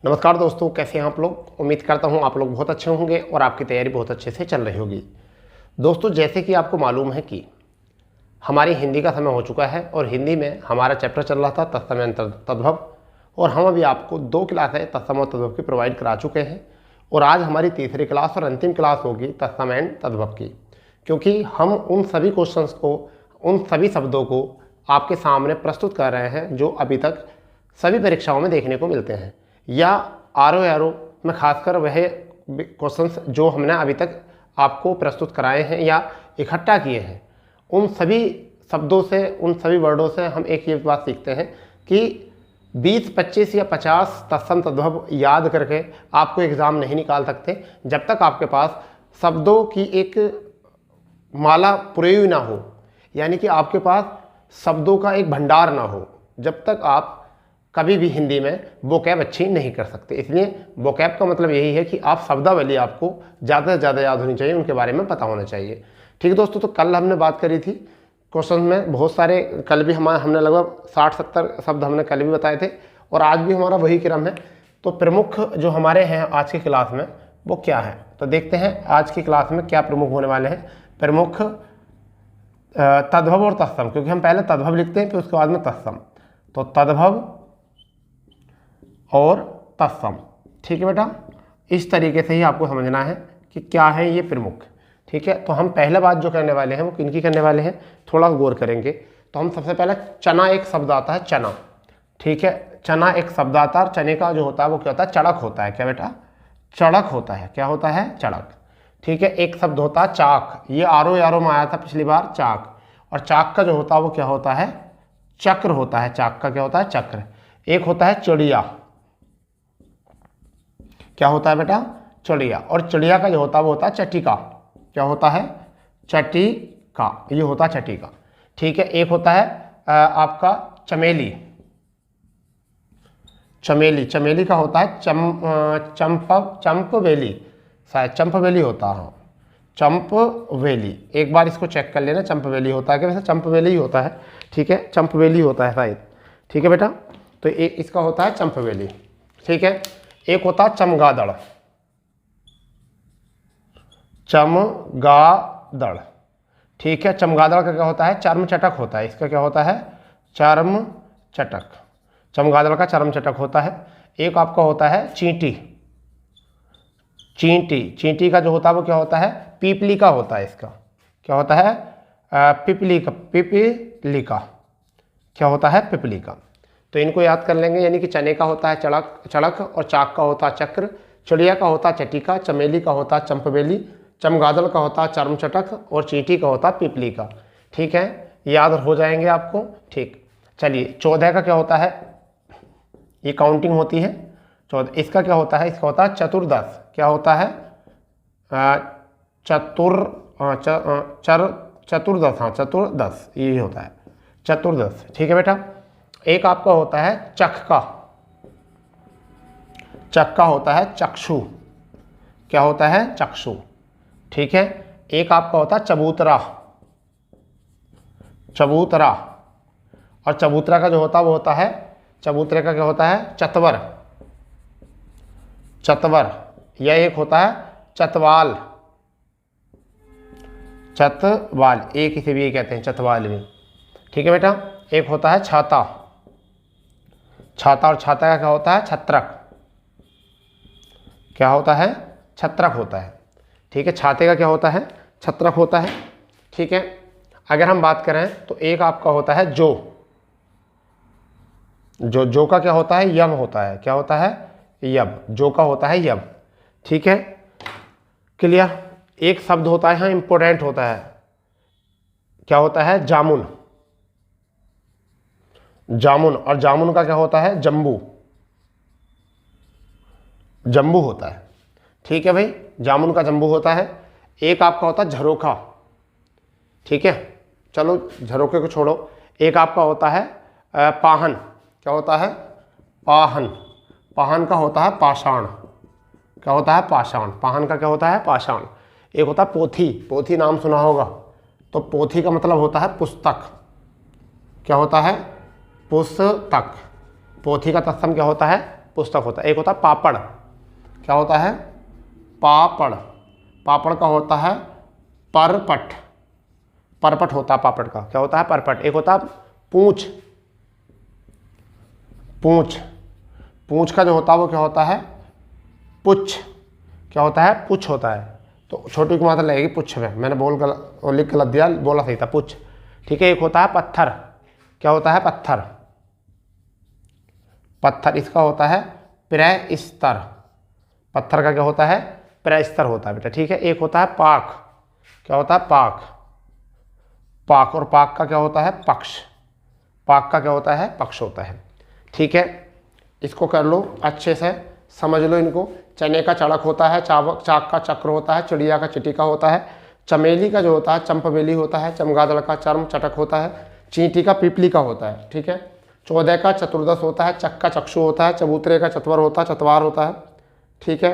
नमस्कार दोस्तों, कैसे हैं आप लोग। उम्मीद करता हूं आप लोग बहुत अच्छे होंगे और आपकी तैयारी बहुत अच्छे से चल रही होगी। दोस्तों, जैसे कि आपको मालूम है कि हमारी हिंदी का समय हो चुका है और हिंदी में हमारा चैप्टर चल रहा था तत्समय अंतर तद्भव, और हम अभी आपको 2 क्लासें तत्समय और तद्भव की प्रोवाइड करा चुके हैं और आज हमारी तीसरी क्लास और अंतिम क्लास होगी तत्समय एंड तद्भव की, क्योंकि हम उन सभी क्वेश्चंस को, उन सभी शब्दों को आपके सामने प्रस्तुत कर रहे हैं जो अभी तक सभी परीक्षाओं में देखने को मिलते हैं, या आर में खासकर वह क्वेश्चंस जो हमने अभी तक आपको प्रस्तुत कराए हैं या इकट्ठा किए हैं। उन सभी शब्दों से, उन सभी वर्डों से हम एक ये बात सीखते हैं कि 20, 25 या 50 तत्सम तद्भव याद करके आपको एग्ज़ाम नहीं निकाल सकते जब तक आपके पास शब्दों की एक माला पुरी हुई ना हो, यानी कि आपके पास शब्दों का एक भंडार ना हो, जब तक आप कभी भी हिंदी में वोकैब अच्छी नहीं कर सकते। इसलिए वोकैब का मतलब यही है कि आप शब्दावली आपको ज़्यादा से ज़्यादा याद होनी चाहिए, उनके बारे में पता होना चाहिए। ठीक है दोस्तों, तो कल हमने बात करी थी क्वेश्चन में बहुत सारे, कल भी हमने लगभग 60-70 शब्द हमने कल भी बताए थे और आज भी हमारा वही क्रम है। तो प्रमुख जो हमारे हैं आज की क्लास में वो क्या है, तो देखते हैं आज की क्लास में क्या प्रमुख होने वाले हैं। प्रमुख तद्भव और तत्सम, क्योंकि हम पहले तद्भव लिखते हैं फिर उसके बाद में तत्सम। तो तद्भव और तत्सम, ठीक है बेटा, इस तरीके से ही आपको समझना है कि क्या है ये प्रमुख। ठीक है, तो हम पहले बात जो करने वाले हैं वो किनकी करने वाले हैं, थोड़ा गौर करेंगे। तो हम सबसे पहले चना एक शब्द आता है, चना। ठीक है, चना एक शब्द आता है। चने का जो होता है वो क्या होता है, चड़क होता है। क्या बेटा, चड़क होता है। क्या होता है, चड़क। ठीक है, एक शब्द होता है चाक, ये आरो में आया था पिछली बार, चाक। और चाक का जो होता है वो क्या होता है, चक्र होता है। चाक का क्या होता है, चक्र। एक होता है चिड़िया। क्या होता है बेटा, चिड़िया। और चिड़िया का जो होता है वो होता है चटिका। क्या होता है, चटिका, ये होता है चटिका। ठीक है, एक होता है आपका चमेली। चमेली, चमेली का होता है चंपवेली, शायद चंपवेली होता है, चंपवेली। एक बार इसको चेक कर लेना, चंपवेली होता है कि वैसे चंपवेली ही होता है। ठीक है, चंपवेली होता है शायद। ठीक है बेटा, तो एक इसका होता है चंपवेली। ठीक है, एक होता है चमगादड़। चमगादड़, ठीक है, चमगादड़ का क्या होता है, चर्म चटक होता है। इसका क्या होता है, चर्म चटक। चमगादड़ का चर्म चटक होता है। एक आपका होता है चींटी। चींटी, चींटी का जो होता है वो क्या होता है, पीपली का होता है। इसका क्या होता है, पिपली का, पिपली का। क्या होता है, पिपली का। तो इनको याद कर लेंगे, यानी कि चने का होता है चड़क और चाक का होता है चक्र, चिड़िया का होता है चटिका, चमेली का होता है चंपवेली, चमगादड़ का होता है चर्म चटक और चींटी का होता है पिपली का। ठीक है, याद हो जाएंगे आपको। ठीक, चलिए 14 का क्या होता है, ये काउंटिंग होती है 14। इसका क्या होता है, इसका होता है चतुर्दश। क्या होता है, चतुर्दश, हाँ चतुर्दश, ये होता है चतुर्दश। ठीक है बेटा, एक आपका होता है चक्का। चक्का होता है चक्षु। क्या होता है, चक्षु। ठीक है, एक आपका होता है चबूतरा। चबूतरा, और चबूतरा का जो होता है वो होता है, चबूतरे का क्या होता है, चतवर। चतवर, यह एक होता है चतवाल। चतवाल, एक इसे भी ये कहते हैं, चतवाल भी। ठीक है बेटा, एक होता है छाता। छाता, और छाता का क्या होता है, छत्रक। क्या होता है, छत्रक होता है। ठीक है, छाते का क्या होता है, छत्रक होता है। ठीक है, अगर हम बात करें तो एक आपका होता है जो का क्या होता है, यम होता है। क्या होता है, यब। जो का होता है यब। ठीक है, क्लियर। एक शब्द होता है यहाँ इंपोर्टेंट होता है, क्या होता है, जामुन। जामुन, और जामुन का क्या होता है, जम्बू। जम्बू होता है। ठीक है भाई, जामुन का जम्बू होता है। एक आपका होता है झरोखा। ठीक है, चलो झरोखे को छोड़ो। एक आपका होता है पाहन। क्या होता है, पाहन। पाहन का होता है पाषाण। क्या होता है, पाषाण। पाहन का क्या होता है, पाषाण। एक होता है पोथी। पोथी नाम सुना होगा, तो पोथी का मतलब होता है पुस्तक। क्या होता है, पुस्तक। पोथी का तत्सम क्या होता है, पुस्तक होता है। एक होता है पापड़, क्या होता है? पापड़। पापड़ का होता है परपट, परपट होता है पापड़ का, क्या होता है? परपट। एक होता है पूंछ, पूंछ, पूंछ का जो होता है वो क्या होता है? पुच्छ, क्या होता है? पुच्छ होता है। तो छोटी की मात्रा लगेगी पुच्छ में, मैंने बोल गलत और लिख गलत दिया, बोला सही था, पुच्छ। ठीक है। एक होता है पत्थर, क्या होता है? पत्थर, पत्थर। इसका होता है प्रस्तर, पत्थर का क्या होता है? प्रस्तर होता है बेटा। ठीक है। एक होता है पाक, क्या होता है? पाक, पाक। और पाक का क्या होता है? पक्ष, पाक का क्या होता है? पक्ष होता है। ठीक है। इसको कर लो अच्छे से, समझ लो इनको। चने का चड़क होता है, चाक का चक्र होता है, चिड़िया का चिटिका होता है, चमेली का जो होता है चंपबेली होता है, चमगादड़ का चर्म चटक होता है, चींटी का पिपली का होता है। ठीक है। 14 का चतुर्दश होता है, चक का चक्षु होता है, चबूतरे का चतवर होता है, चतवार होता है। ठीक है।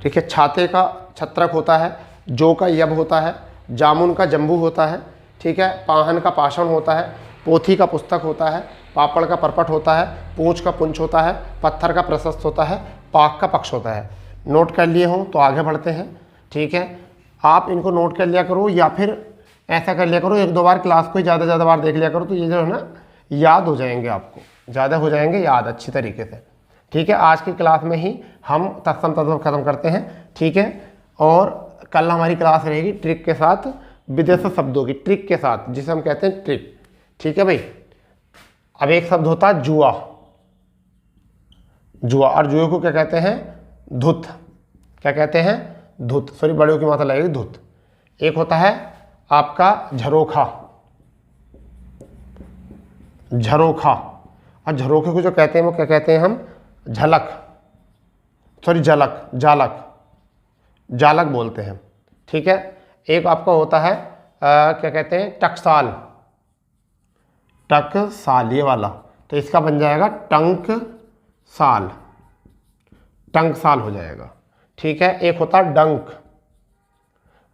ठीक है। छाते का छत्रक होता है, जो का यब होता है, जामुन का जम्बू होता है। ठीक है। पाहन का पाषण होता है, पोथी का पुस्तक होता है, पापड़ का परपट होता है, पूंछ का पुंछ होता है, पत्थर का प्रशस्त होता है, पाक का पक्ष होता है। नोट कर लिए हों तो आगे बढ़ते हैं। ठीक है। आप इनको नोट कर लिया करो, या फिर ऐसा कर लिया करो, 1-2 बार क्लास को ही ज़्यादा बार देख लिया करो, तो ये जो है ना याद हो जाएंगे, आपको ज़्यादा हो जाएंगे याद अच्छी तरीके से। ठीक है। आज की क्लास में ही हम तत्सम तत्व खत्म करते हैं। ठीक है। और कल हमारी क्लास रहेगी ट्रिक के साथ, विदेशी शब्दों की ट्रिक के साथ, जिसे हम कहते हैं ट्रिक। ठीक है भाई। अब एक शब्द होता है जुआ, जुआ। और जुए को क्या कहते हैं? धुत, क्या कहते हैं? धुत। सॉरी, बड़े की मात्रा लगेगी, धुत। एक होता है आपका झरोखा, झरोखा। और झरोखे को जो कहते हैं वो क्या कहते हैं हम? झलक, सॉरी झलक, जालक, जालक बोलते हैं। ठीक है। एक आपका होता है क्या कहते हैं? टकसाल, टकसाल, ये वाला, तो इसका बन जाएगा टंक साल, टंक साल हो जाएगा। ठीक है। एक होता है डंक,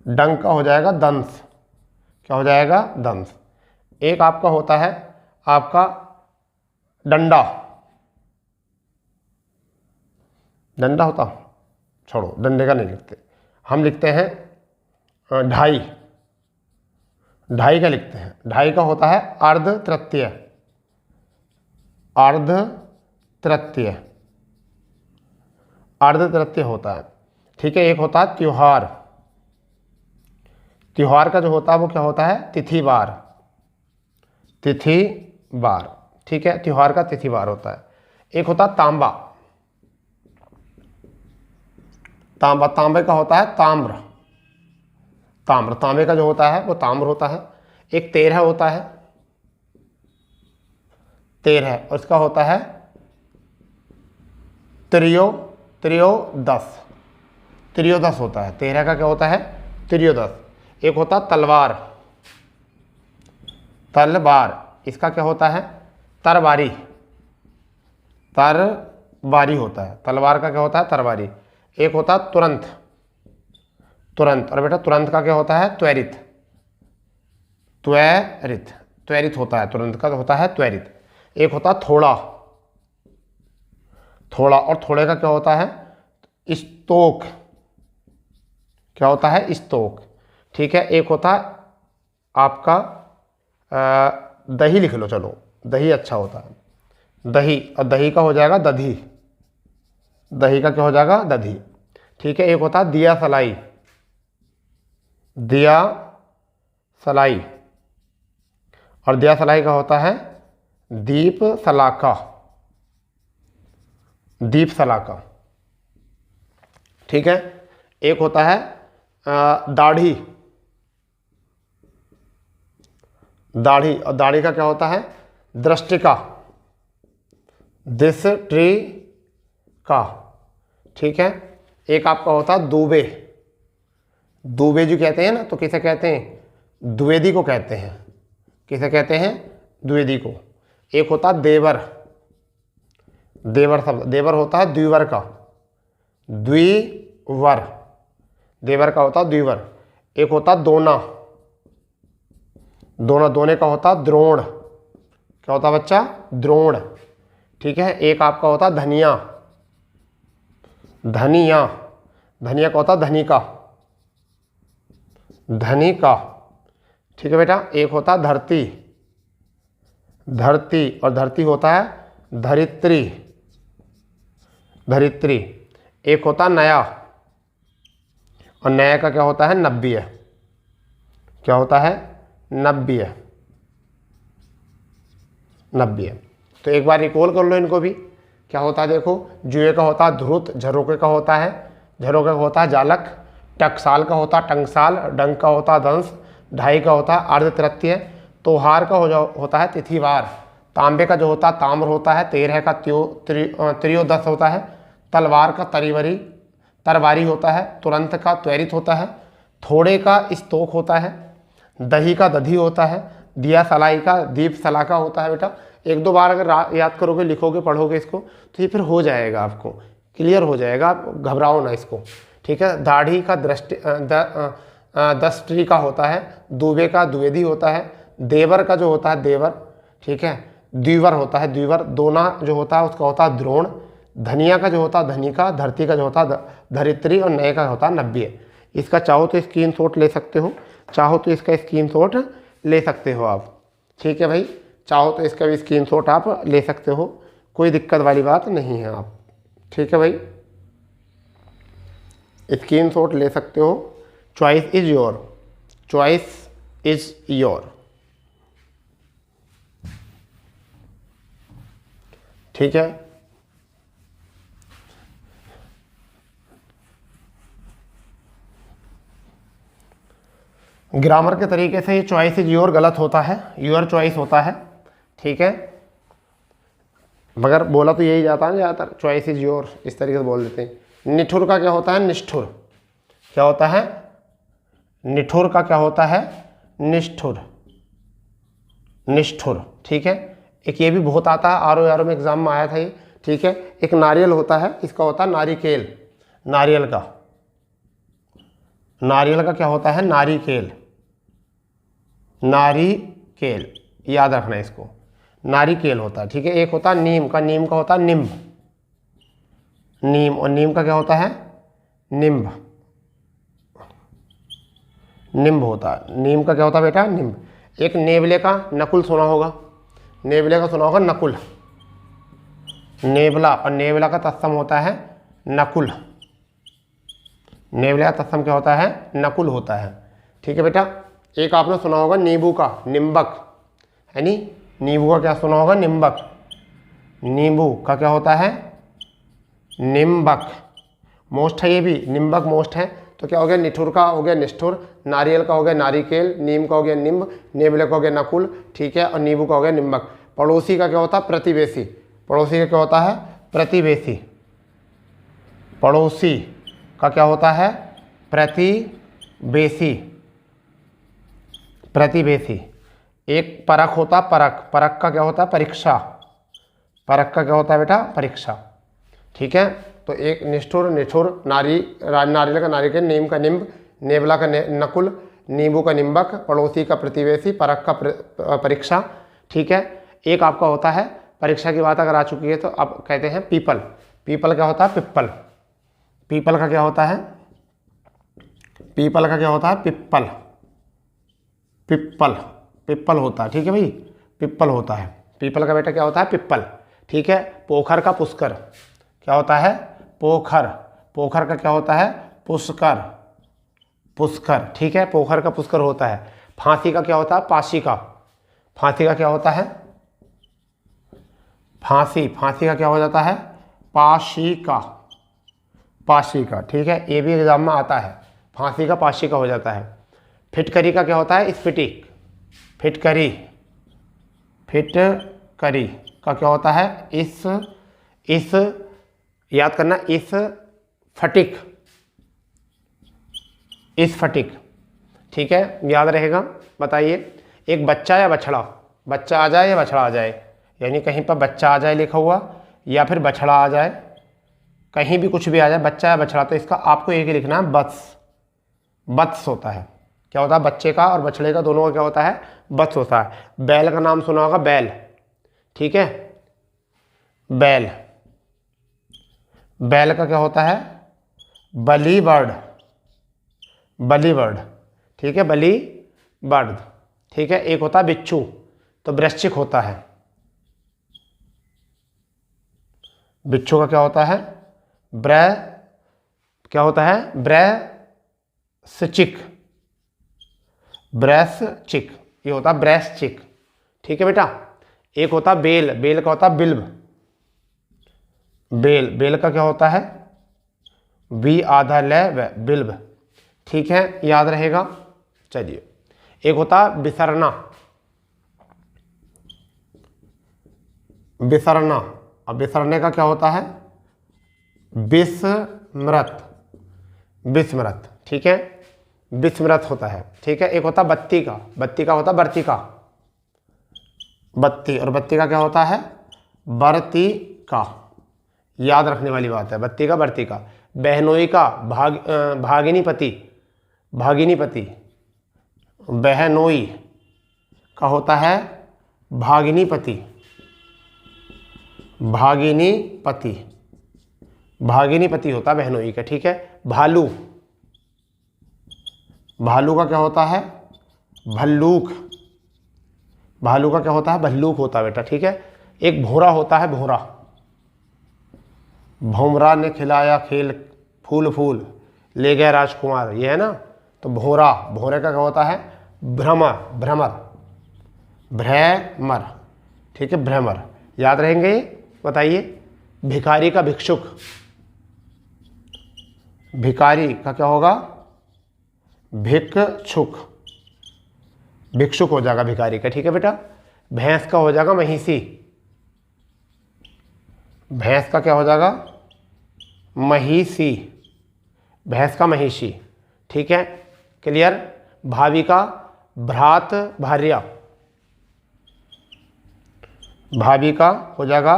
डंक का हो जाएगा दंश, क्या हो जाएगा? दंश। एक आपका होता है आपका डंडा, डंडा होता, छोड़ो डंडे का नहीं लिखते, हम लिखते हैं ढाई, ढाई का लिखते हैं। ढाई का होता है अर्ध तृतीय, अर्ध तृतीय, अर्ध तृतीय होता है। ठीक है। एक होता है त्योहार, त्योहार का जो होता है वो क्या होता है? तिथिवार, तिथिवार। ठीक है। त्योहार का तिथिवार होता है। एक होता है तांबा, तांबा, तांबे का होता है ताम्र, ताम्र। तांबे का जो होता है वो ताम्र होता है। एक तेरह होता है, तेरह, और इसका होता है त्रयोदश, त्रयोदश होता है। तेरह का क्या होता है? त्रयोदश। एक होता तलवार, तलवार, इसका क्या होता है? तरवारी, तरवारी होता है। तलवार का क्या होता है? तरवारी। एक होता तुरंत, तुरंत। और बेटा तुरंत का क्या होता है? त्वरित, त्वरित, त्वरित होता है। तुरंत का होता है त्वरित। एक होता थोड़ा, थोड़ा। और थोड़े का क्या होता है? स्तोक, क्या होता है? स्तोक। ठीक है। एक होता आपका दही, लिख लो, चलो दही अच्छा होता है, दही। और दही का हो जाएगा दधी, दही का क्या हो जाएगा? दधी। ठीक है। एक होता है दिया सलाई, दिया सलाई। और दिया सलाई का होता है दीप सलाका, दीप सलाका। ठीक है। एक होता है दाढ़ी, दाढ़ी। और दाढ़ी का क्या होता है? दृष्टिका, दृष्टिका। ठीक है। एक आपका होता है दूबे, दूबे जो कहते हैं ना, तो किसे कहते हैं? द्विवेदी को कहते हैं। किसे कहते हैं? द्विवेदी को। एक होता है देवर, देवर शब्द, देवर होता है द्विवर का, द्विवर, देवर का होता है द्विवर। एक होता है दोना, दोना, दोने का होता है द्रोण, क्या होता है बच्चा? द्रोण। ठीक है। एक आपका होता है धनिया, धनिया, धनिया का होता है धनिका, धनिका, ठीक है बेटा। एक होता है धरती, धरती, और धरती होता है धरित्री, धरित्री। एक होता है नया, और नया का क्या होता है नब्बीय, क्या होता है नब्बीय, नब्बीय। तो एक बार रिकॉल कर लो इनको भी। क्या होता है देखो, जुए का होता है ध्रुत, झरोके का होता है, झरोके का होता है जालक, टकसाल का होता है टंकसाल, डंक का होता है दंश, ढाई का होता है अर्ध तृतीय, तोहार का होता है तिथिवार, तांबे का जो होता है ताम्र होता है, तेरह का त्रियोदश होता है, तलवार का तरवारी होता है, तुरंत का त्वरित होता है, थोड़े का स्तोक होता है, दही का दधी होता है, दिया सलाई का दीप सलाका होता है। बेटा एक दो बार अगर याद करोगे, लिखोगे, पढ़ोगे इसको तो ये फिर हो जाएगा, आपको क्लियर हो जाएगा, आप घबराओ ना इसको, ठीक है। दाढ़ी का दष्टि का होता है, दुबे का द्विवेदी होता है, देवर का जो होता है देवर, ठीक है, द्विवर होता है द्विवर, दोना जो होता है उसका होता है द्रोण, धनिया का जो होता है धनिका, धरती का जो होता है धरित्री, और नए का होता है नब्बीय। इसका चाहो तो स्क्रीनशॉट ले सकते हो, चाहो तो इसका स्क्रीनशॉट ले सकते हो आप, ठीक है भाई। चाहो तो इसका भी स्क्रीनशॉट आप ले सकते हो, कोई दिक्कत वाली बात नहीं है आप, ठीक है भाई, स्क्रीनशॉट ले सकते हो। Choice is your, choice is your, ठीक है। ग्रामर के तरीके से ये चॉइस इज योर गलत होता है, योर चॉइस होता है, ठीक है। मगर बोला तो यही जाता है ज़्यादातर, चॉइस इज योर, इस तरीके से बोल देते हैं। निठुर का क्या होता है निष्ठुर, क्या होता है निठुर का क्या होता है निष्ठुर, निष्ठुर, ठीक है। एक ये भी बहुत आता है, आर में एग्जाम में आया था ये, ठीक है। एक नारियल होता है, इसका होता है नारिकेल, नारियल का, नारियल का क्या होता है नारिकेल, नारिकेल, याद रखना इसको, नारिकेल होता है, ठीक है। एक होता है नीम का, नीम का होता है निम्ब, नीम, और नीम का क्या होता है निम्ब, निम्ब होता है, नीम का क्या होता है बेटा निम्ब। एक नेवले का नकुल सुना होगा, नेवले का सुना होगा नकुल, नेवला, और नेवला का तत्सम होता है नकुल, नेवला का तत्सम क्या होता है नकुल होता है, ठीक है बेटा। एक आपने सुना होगा नींबू का निम्बक, है नी, नींबू का क्या सुना होगा निम्बक, नींबू का क्या होता है निम्बक, मोस्ट है ये भी, निम्बक मोस्ट है। तो क्या हो गया निठुर का हो गया निष्ठुर, नारियल का हो गया नारिकेल, नीम का हो गया निम्ब, नेवले का हो गया नकुल, ठीक है, और नींबू का हो गया निम्बक। पड़ोसी का क्या होता है प्रतिवेशी, पड़ोसी का क्या होता है प्रतिवेशी, पड़ोसी का क्या होता है प्रतिवेशी, प्रतिवेशी। एक परख होता परख, परख का क्या होता है परीक्षा, परख का क्या होता है बेटा परीक्षा, ठीक है। तो एक निष्ठुर, निठुर, नारियल का नारिकेल, नीम का निम्ब, नेवला का नकुल, नींबू का निम्बक, पड़ोसी का प्रतिवेशी, परख का परीक्षा, ठीक है। एक आपका होता है परीक्षा की बात अगर आ चुकी है तो आप कहते हैं पीपल, पीपल क्या होता है पिप्पल, पीपल का क्या होता है पीपल का क्या होता है पिप्पल, पिप्पल, पिप्पल होता है, ठीक है भाई, पिप्पल होता है, पीपल का बेटा क्या होता है पिप्पल, ठीक है। पोखर का पुष्कर, क्या होता है पोखर, पोखर का क्या होता है पुष्कर, पुष्कर, ठीक है, पोखर का पुष्कर होता है। फांसी का क्या होता है पाशिका, फांसी का क्या होता है फांसी, फांसी का क्या हो जाता है पाशिका, पाशिका, ठीक है, ये भी एग्जाम में आता है, फांसी का पाशिका हो जाता है। फिटकरी का क्या होता है स्फटिक, फिटकरी, फिटकरी का क्या होता है इस याद करना इस फटिक, इस फटिक, ठीक है, याद रहेगा। बताइए एक बच्चा या बछड़ा, बच्चा आ जाए या बछड़ा आ जाए, यानी कहीं पर बच्चा आ जाए लिखा हुआ या फिर बछड़ा आ जाए, कहीं भी कुछ भी आ जाए बच्चा या बछड़ा, तो इसका आपको एक ही लिखना है बत्स, बत्स होता है, क्या होता है बच्चे का और बछड़े का दोनों का क्या होता है बत्स होता है। बैल का नाम सुना होगा बैल, ठीक है, बैल। बैल का क्या होता है? बली बर्ड। बली बर्ड, ठीक है, बली बर्ड, ठीक है। एक होता है बिच्छू, तो वृश्चिक होता है। बिच्छू का क्या होता है? क्या होता है? ब्रैसचिक। ब्रैसचिक, ये होता है ब्रैसचिक, ठीक है बेटा। एक होता बेल। बेल का होता बिल्ब। बेल, बेल का क्या होता है? बी आधा ल बिल्ब, ठीक है, याद रहेगा। चलिए, एक होता बिसरना। बिसरना, अब बिसरने का क्या होता है? विस्मृत। विस्मृत, ठीक है, विस्मृत होता है, ठीक है। एक होता बत्ती का। बत्ती का होता बर्ती का। बत्ती, और बत्ती का क्या होता है? बरती का, याद रखने वाली बात है, बत्ती का बरती का। बहनोई का भागिनी पति। भागिनी पति। बहनोई का होता है भागिनी पति। भागिनी पति, भागिनी पति होता है बहनोई का, ठीक है। भालू। भालू का क्या होता है? भल्लूक। भालू का क्या होता है? भल्लूक होता है बेटा, ठीक है। एक भोरा होता है, भोरा। भोमरा ने खिलाया खेल फूल फूल ले गए राजकुमार, ये है ना। तो भोरा, भोरे का क्या होता है? भ्रमर। भ्रमर, भ्रमर, ठीक है, भ्रमर, याद रहेंगे ये, बताइए। भिखारी का भिक्षुक। भिखारी का क्या होगा? भिक्षुक। भिक्षुक हो जाएगा भिखारी का, ठीक है बेटा। भैंस का हो जाएगा महिषी। भैंस का क्या हो जाएगा? महिषी। भैंस का महिषी, ठीक है, क्लियर। भाभी का भ्रात भार्या। भाभी का हो जाएगा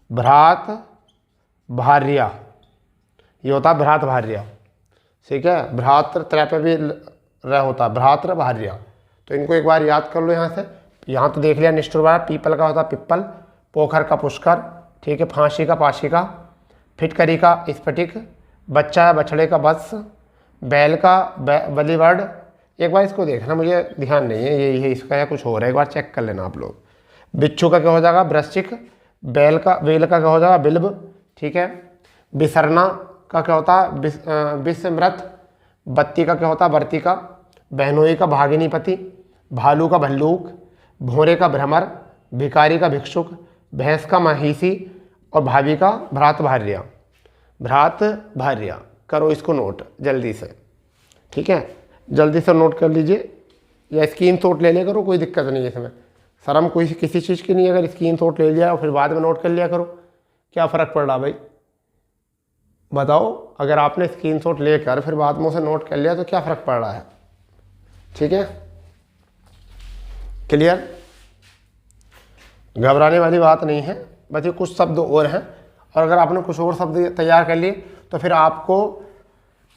भ्रात भार्या, ये होता है भ्रात भार्या, ठीक है। भ्रातृ त्रय पे भी रह होता है, भ्रातृ भार्या। तो इनको एक बार याद कर लो यहाँ से। यहाँ तो देख लिया निष्ठुर बार। पीपल का होता है पिप्पल। पोखर का पुष्कर, ठीक है। फांसी का पाशिका। फिटकरी का स्फटिक। बच्चा है बछड़े का बस। बैल का बली बर्ड। एक बार इसको देखना, मुझे ध्यान नहीं है ये इसका या कुछ और है, एक बार चेक कर लेना आप लोग। बिच्छू का क्या हो जाएगा? वृश्चिक। बेल का क्या हो जाएगा? बिल्ब, ठीक है। बिसरना का क्या होता है? विस्मृत। बत्ती का क्या होता है? बरती का। बहनोई का भागिनी पति। भालू का भल्लूक। भोरे का भ्रमर। भिखारी का भिक्षुक। भैंस का महिषी। और भाभी का भ्रात भार्या। भ्रात भार्या, करो इसको नोट जल्दी से, ठीक है, जल्दी से नोट कर लीजिए, या स्क्रीन शॉट ले लिया करो, कोई दिक्कत नहीं है इसमें। शर्म कोई किसी चीज़ की नहीं है, अगर स्क्रीन शॉट ले लिया और फिर बाद में नोट कर लिया करो, क्या फ़र्क पड़ रहा भाई, बताओ। अगर आपने स्क्रीन शॉट लेकर फिर बाद में उसे नोट कर लिया तो क्या फ़र्क पड़ रहा है, ठीक है, क्लियर। घबराने वाली बात नहीं है, बस ये कुछ शब्द और हैं, और अगर आपने कुछ और शब्द तैयार कर लिए तो फिर आपको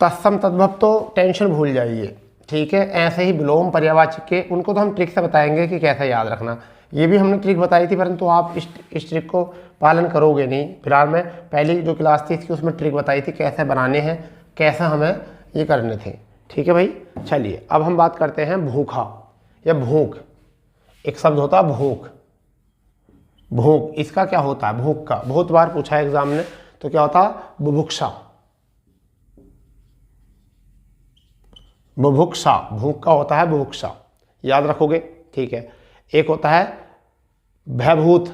तत्सम तद्भव तो टेंशन भूल जाइए, ठीक है। ऐसे ही विलोम पर्यायवाची के उनको तो हम ट्रिक से बताएंगे कि कैसे याद रखना, ये भी हमने ट्रिक बताई थी, परंतु आप इस ट्रिक को पालन करोगे नहीं। फिलहाल मैं पहली जो क्लास थी इसकी उसमें ट्रिक बताई थी कैसे बनाने हैं, कैसे हमें ये करने थे, ठीक है भाई। चलिए अब हम बात करते हैं भूखा या भूख। एक शब्द होता है भूख। भूख, इसका क्या होता है? भूख का बहुत बार पूछा है एग्जाम ने, तो क्या होता है? बुभुक्षा। बुभुक्षा, भूख का होता है बुभुक्षा, याद रखोगे, ठीक है। एक होता है भयभूत।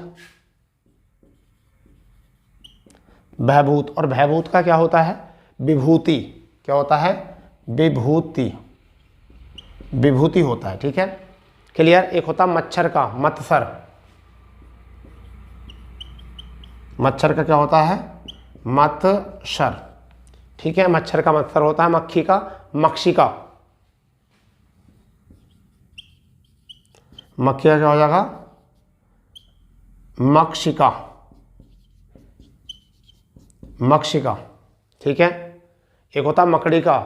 भयभूत, और भयभूत का क्या होता है? विभूति। क्या होता है? विभूति। विभूति होता है, ठीक है, क्लियर। एक होता है मच्छर का मत्सर। मच्छर का क्या होता है? मत्सर, ठीक है। मच्छर का मत्सर होता है। मक्खी का मक्षिका। मक्खी का क्या हो जाएगा? मक्षिका। मक्षिका, ठीक है। एक होता है मकड़ी का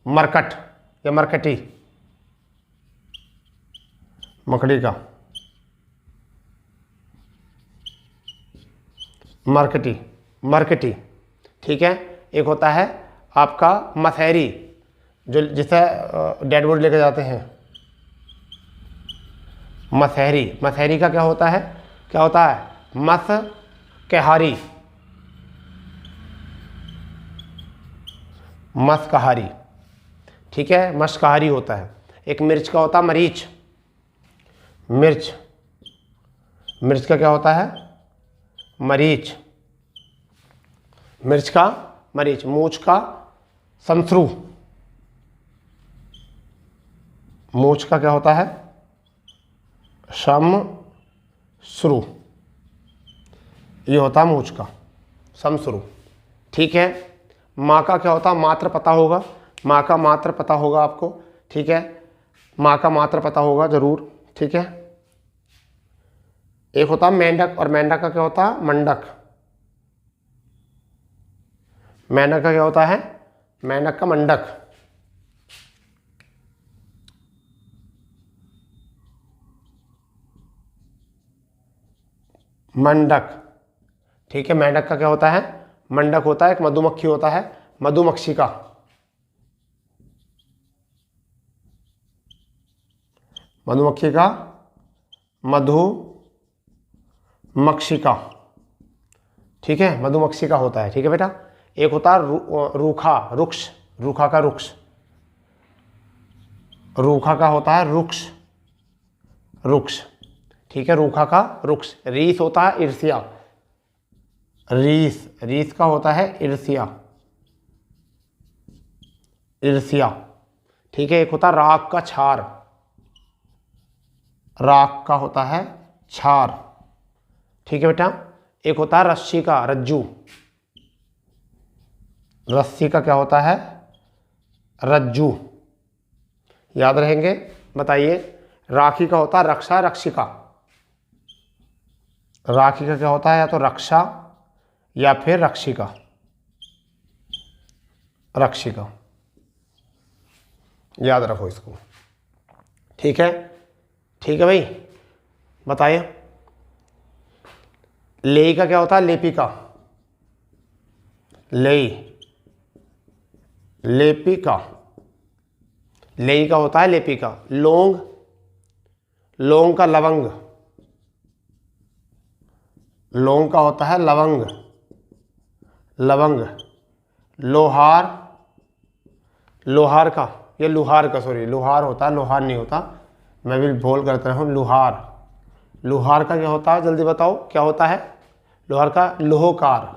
मरकट या मरकटी। मकड़ी का मरकटी, मरकटी, ठीक है। एक होता है आपका मसहरी, जो जिसे डेड बॉडी लेके जाते हैं, मसहरी। मसहरी का क्या होता है, क्या होता है, मस कहारी, मस्कहारी, ठीक है, मस्कहारी होता है। एक मिर्च का होता है मरीच, मिर्च, मिर्च का क्या होता है, मरीच, मिर्च का मरीच। मूछ का समश्रू, मूछ का क्या होता है, समश्रू, ये होता है मूछ का समश्रू, ठीक है। माँ का क्या होता है, मात्र पता होगा, माँ का मात्र पता होगा आपको, ठीक है, माँ का मात्र पता होगा जरूर, ठीक है। एक होता है मेंढक, और मेंढक का क्या होता है, मंडक, मेंढक का क्या होता है, मेंढक का मंडक, मंडक, ठीक है। मेंढक का क्या होता है, मंडक होता है। एक मधुमक्खी होता है, मधुमक्षिका, मधुमक्खी का मधुमक्षिका, ठीक है, मधुमक्षिका होता है, ठीक है बेटा। एक होता है रूखा, रुक्ष, रूखा का रुक्ष, रूखा का होता है रुक्ष, रुक्ष, ठीक है, रूखा का रुक्ष। रीस होता है ईर्ष्या, रीस, रीस का होता है ईर्ष्या, ईर्ष्या, ठीक है। एक होता है राख का छार, राख का होता है छार, ठीक है बेटा। एक होता है रस्सी का रज्जू, रस्सी का क्या होता है, रज्जू, याद रहेंगे, बताइए। राखी का होता है रक्षा, रक्षिका, राखी का क्या होता है, या तो रक्षा या फिर रक्षिका, रक्षिका, याद रखो इसको, ठीक है, ठीक है भाई। बताइए लेई का क्या होता है, लेपिका, लेई, लेपिका, लेई का होता है लेपिका। लौंग, लौंग का लवंग, लौंग का होता है लवंग, लवंग। लोहार, लोहार का, ये लुहार का, सॉरी लुहार होता है, लोहार नहीं होता, मैं भी भूल करता हूँ। लुहार, लुहार का क्या होता है, जल्दी बताओ क्या होता है, लोहार का लोहकार,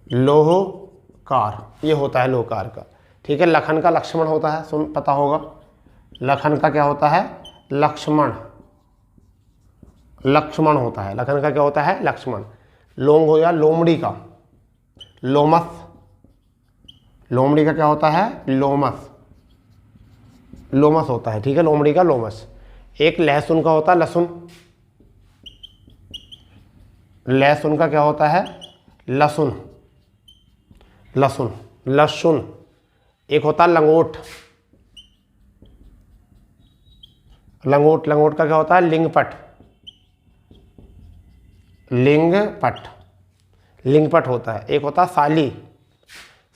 लोहकार, ये होता है लोहकार का, ठीक है। लखन का लक्ष्मण होता है, सुन पता होगा, लखन का क्या होता है, लक्ष्मण, लक्ष्मण होता है, लखन का क्या होता है, लक्ष्मण। लोंग हो या लोमड़ी का, लोमस, लोमड़ी का क्या होता है, लोमस, लोमस होता है, ठीक है, लोमड़ी का लोमस। एक लहसुन का होता है लहसुन, लहसुन का क्या होता है, लहसुन, लहसुन, लहसुन। एक होता है लंगोट, लंगोट, लंगोट का क्या होता है, लिंगपट, लिंगपट, लिंगपट होता है। एक होता है साली,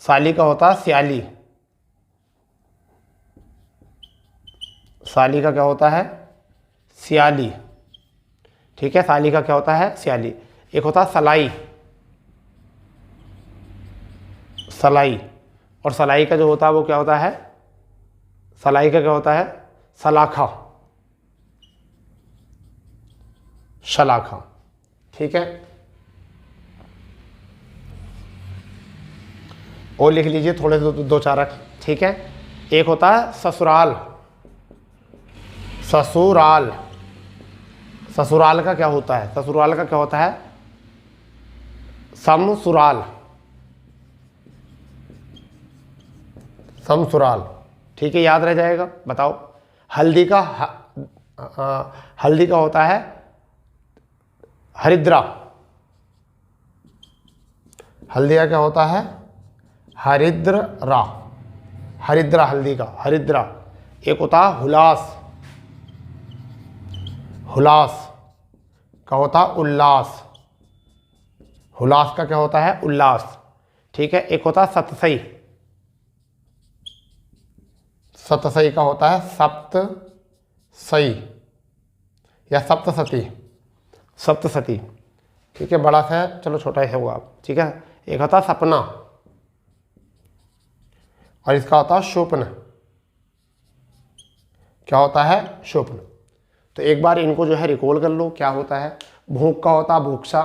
साली का होता है स्याली, साली का क्या होता है, स्याली, ठीक है, साली का क्या होता है, स्याली। एक होता है सलाई, सलाई, और सलाई का जो होता है वो क्या होता है, सलाई का क्या होता है, सलाखा, शलाखा, ठीक है। और लिख लीजिए थोड़े दो चार, ठीक है। एक होता है ससुराल, ससुराल, ससुराल का क्या होता है, ससुराल का क्या होता है, समसुराल, समसुराल, ठीक है, याद रह जाएगा। बताओ हल्दी का हल्दी का होता है हरिद्रा, हल्दी का क्या होता है, हरिद्रा, हरिद्रा, हल्दी का हरिद्रा। एक होता है हुलास, हुलास का होता है उल्लास, हुलास का क्या होता है? उल्लास। ठीक है। एक होता है सतसई, सतसई का होता है सप्तसई या सप्तसती, सप्तसती। ठीक है, बड़ा सा है, चलो छोटा ही होगा। ठीक है। एक होता है सपना और इसका होता है स्वप्न। क्या होता है? स्वप्न। तो एक बार इनको जो है रिकॉल कर लो। क्या होता है? भूख का होता है भूक्षा,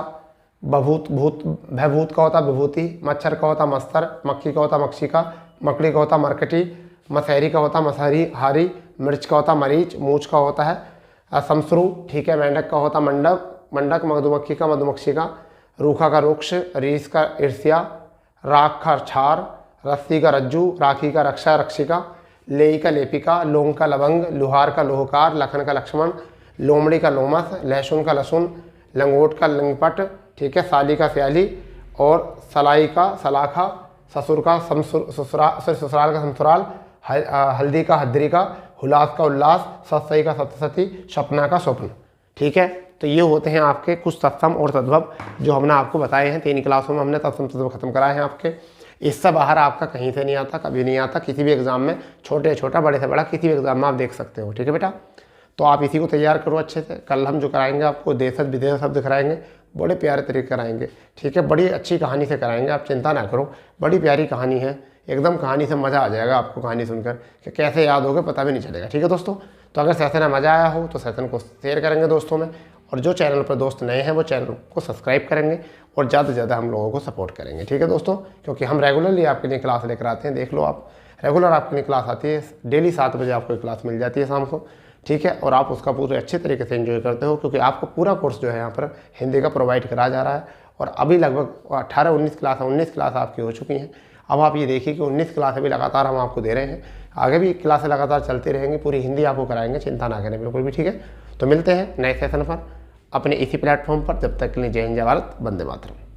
बभूत भूत, भयभूत का होता है विभूति, मच्छर का होता है मस्तर, मक्खी का होता है मक्षिका, मकड़ी का होता है मरकटी, मसहरी का होता है मसहरी हारी, मिर्च का होता है मरीच, मूछ का होता है समसरू। ठीक है। मेंढक का होता है मंडक, मंडक मधुमक्खी का मधुमक्षिका, रूखा का रुक्ष, रीस का ईर्ष्या, राख का छार, रस्सी का रज्जू, राखी का रक्षा रक्षिका, लेई का लेपिका, लोंग का लवंग, लुहार का लोहकार, लखन का लक्ष्मण, लोमड़ी का लोमस, लहसुन का लहसुन, लंगोट का लंगपट। ठीक है। साली का स्याली और सलाई का सलाखा, ससुर का ससुराल का ससुराल, हल्दी का हद्री का, हुलास का उल्लास, सतसई का सतसती, सपना का स्वप्न। ठीक है। तो ये होते हैं आपके कुछ तत्सम और तद्भव जो हमने आपको बताए हैं। 3 क्लासों में हमने तत्सम तद्भव खत्म कराए हैं आपके। इससे बाहर आपका कहीं से नहीं आता, कभी नहीं आता। किसी भी एग्जाम में, छोटे छोटा बड़े से बड़ा, किसी भी एग्जाम में आप देख सकते हो। ठीक है बेटा। तो आप इसी को तैयार करो अच्छे से। कल हम जो कराएंगे आपको देश विदेश शब्द कराएंगे, बड़े प्यारे तरीके कराएंगे। ठीक है। बड़ी अच्छी कहानी से कराएंगे, आप चिंता ना करो। बड़ी प्यारी कहानी है, एकदम कहानी से मज़ा आ जाएगा आपको कहानी सुनकर कि कैसे याद होगा पता भी नहीं चलेगा। ठीक है दोस्तों। तो अगर सेशन में मज़ा आया हो तो सेशन को शेयर करेंगे दोस्तों में, और जो चैनल पर दोस्त नए हैं वो चैनल को सब्सक्राइब करेंगे और ज़्यादा से ज़्यादा हम लोगों को सपोर्ट करेंगे। ठीक है दोस्तों। क्योंकि हम रेगुलरली आपके लिए क्लास लेकर आते हैं। देख लो आप, रेगुलर आपके लिए क्लास आती है, डेली 7 बजे आपको क्लास मिल जाती है शाम को। ठीक है। और आप उसका पूरे अच्छे तरीके से एंजॉय करते हो, क्योंकि आपको पूरा कोर्स जो है यहाँ पर हिंदी का प्रोवाइड करा जा रहा है। और अभी लगभग 18-19 क्लास, 19 क्लास आपकी हो चुकी हैं। अब आप ये देखिए कि 19 क्लासें भी लगातार हम आपको दे रहे हैं। आगे भी क्लासें लगातार चलती रहेंगी, पूरी हिंदी आपको कराएंगे, चिंता ना करें बिल्कुल भी। ठीक है। तो मिलते हैं नए सेशन पर अपने इसी प्लेटफॉर्म पर। जब तक के लिए जय हिंद, जय भारत, वंदे मातरम।